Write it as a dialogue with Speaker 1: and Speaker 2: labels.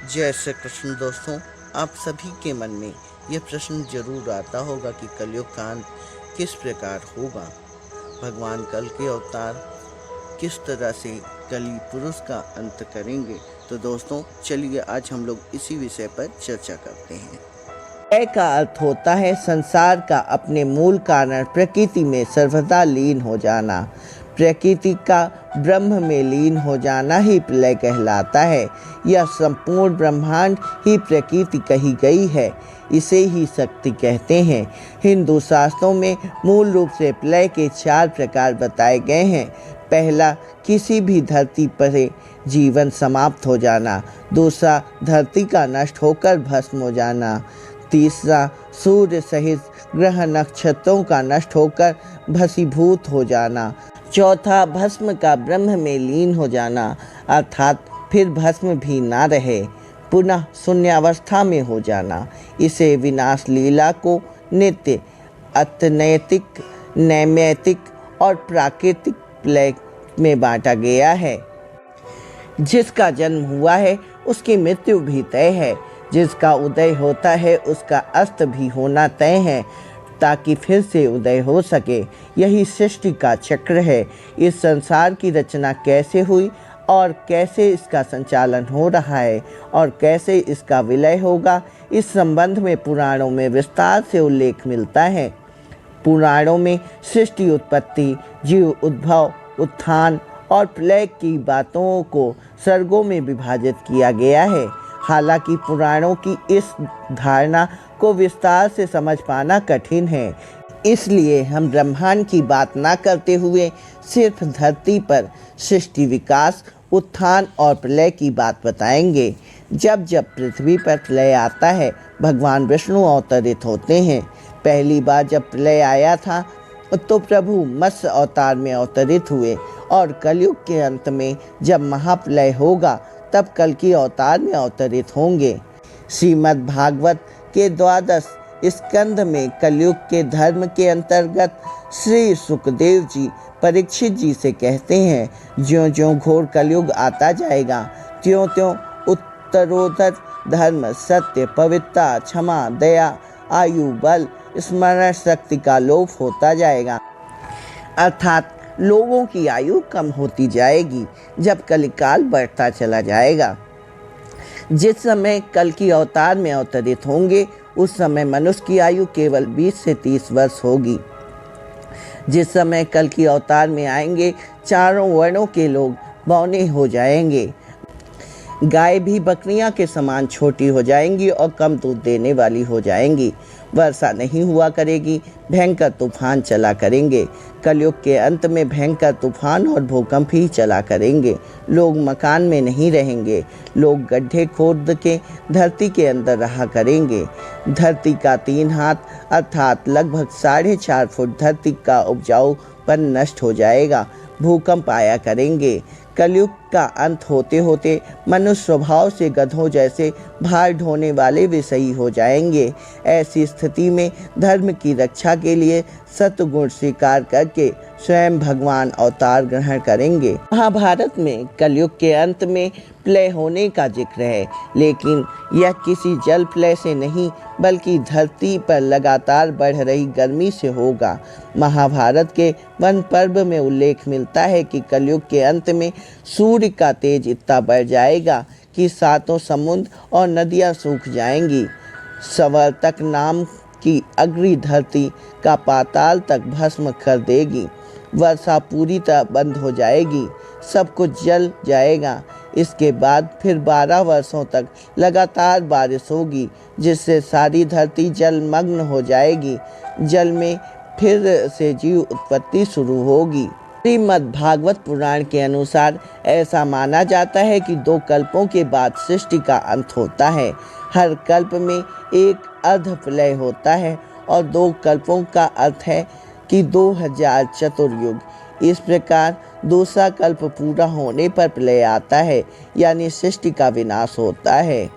Speaker 1: जय श्री कृष्ण दोस्तों। आप सभी के मन में यह प्रश्न जरूर आता होगा कि कलयुग का अंत किस प्रकार होगा। भगवान कल के अवतार किस तरह से कली पुरुष का अंत करेंगे। तो दोस्तों चलिए आज हम लोग इसी विषय पर चर्चा करते हैं।
Speaker 2: प्रलय का अर्थ होता है संसार का अपने मूल कारण प्रकृति में सर्वदा लीन हो जाना। प्रकृति का ब्रह्म में लीन हो जाना ही प्रलय कहलाता है। यह संपूर्ण ब्रह्मांड ही प्रकृति कही गई है, इसे ही शक्ति कहते हैं। हिंदू शास्त्रों में मूल रूप से प्रलय के 4 प्रकार बताए गए हैं। पहला, किसी भी धरती पर जीवन समाप्त हो जाना। दूसरा, धरती का नष्ट होकर भस्म हो जाना। तीसरा, सूर्य सहित ग्रह नक्षत्रों का नष्ट होकर भस्मीभूत हो जाना। चौथा, भस्म का ब्रह्म में लीन हो जाना, अर्थात फिर भस्म भी ना रहे, पुनः शून्यावस्था में हो जाना। इसे विनाश लीला को नित्य, अतनैतिक, नैमित्तिक और प्राकृतिक प्रलय में बांटा गया है। जिसका जन्म हुआ है उसकी मृत्यु भी तय है, जिसका उदय होता है उसका अस्त भी होना तय है, ताकि फिर से उदय हो सके। यही सृष्टि का चक्र है। इस संसार की रचना कैसे हुई और कैसे इसका संचालन हो रहा है और कैसे इसका विलय होगा, इस संबंध में पुराणों में विस्तार से उल्लेख मिलता है। पुराणों में सृष्टि उत्पत्ति, जीव उद्भव, उत्थान और प्रलय की बातों को सर्गों में विभाजित किया गया है। हालांकि पुराणों की इस धारणा को विस्तार से समझ पाना कठिन है, इसलिए हम ब्रह्मांड की बात ना करते हुए सिर्फ धरती पर सृष्टि, विकास, उत्थान और प्रलय की बात बताएंगे। जब जब पृथ्वी पर प्रलय आता है, भगवान विष्णु अवतरित होते हैं। पहली बार जब प्रलय आया था तो प्रभु मत्स्य अवतार में अवतरित हुए और कलयुग के अंत में जब महाप्रलय होगा तब कल्कि अवतार में अवतरित होंगे। श्रीमद् भागवत के 12 स्कंध में कलयुग के धर्म के अंतर्गत श्री सुखदेव जी परीक्षित जी से कहते हैं, ज्यों ज्यों घोर कलयुग आता जाएगा त्यों त्यों उत्तरोत्तर धर्म, सत्य, पवित्रता, क्षमा, दया, आयु, बल, स्मरण शक्ति का लोप होता जाएगा। अर्थात लोगों की आयु कम होती जाएगी जब कलिकाल बढ़ता चला जाएगा। जिस समय कल की अवतार में अवतरित होंगे उस समय मनुष्य की आयु केवल 20 से 30 वर्ष होगी। जिस समय कल की अवतार में आएंगे चारों वर्णों के लोग बौने हो जाएंगे। गाय भी बकरियां के समान छोटी हो जाएंगी और कम दूध देने वाली हो जाएंगी। वर्षा नहीं हुआ करेगी, भयंकर तूफान चला करेंगे। कलयुग के अंत में भयंकर तूफान और भूकंप ही चला करेंगे। लोग मकान में नहीं रहेंगे, लोग गड्ढे खोद के धरती के अंदर रहा करेंगे। धरती का 3 हाथ अर्थात लगभग 4.5 फुट धरती का उपजाऊपन नष्ट हो जाएगा। भूकंप आया करेंगे। कलयुग का अंत होते होते मनुष्य स्वभाव से गधों जैसे भार ढोने वाले विषयी हो जाएंगे। ऐसी स्थिति में धर्म की रक्षा के लिए सत्गुण स्वीकार करके स्वयं भगवान अवतार ग्रहण करेंगे। महाभारत में कलयुग के अंत में प्रलय होने का जिक्र है, लेकिन यह किसी जल प्रलय से नहीं बल्कि धरती पर लगातार बढ़ रही गर्मी से होगा। महाभारत के वन पर्व में उल्लेख मिलता है कि कलयुग के अंत में सूर्य का तेज इतना बढ़ जाएगा कि 7 समुद्र और नदियां सूख जाएंगी। सवर्तक नाम की अग्नि धरती का पाताल तक भस्म कर देगी। वर्षा पूरी तरह बंद हो जाएगी, सब कुछ जल जाएगा। इसके बाद फिर 12 वर्षों तक लगातार बारिश होगी, जिससे सारी धरती जलमग्न हो जाएगी। जल में फिर से जीव उत्पत्ति शुरू होगी। श्रीमद् भागवत पुराण के अनुसार ऐसा माना जाता है कि 2 कल्पों के बाद सृष्टि का अंत होता है। हर कल्प में एक अर्ध प्रलय होता है और 2 कल्पों का अर्थ है कि 2000 चतुर्युग। इस प्रकार दूसरा कल्प पूरा होने पर प्रलय आता है, यानी सृष्टि का विनाश होता है।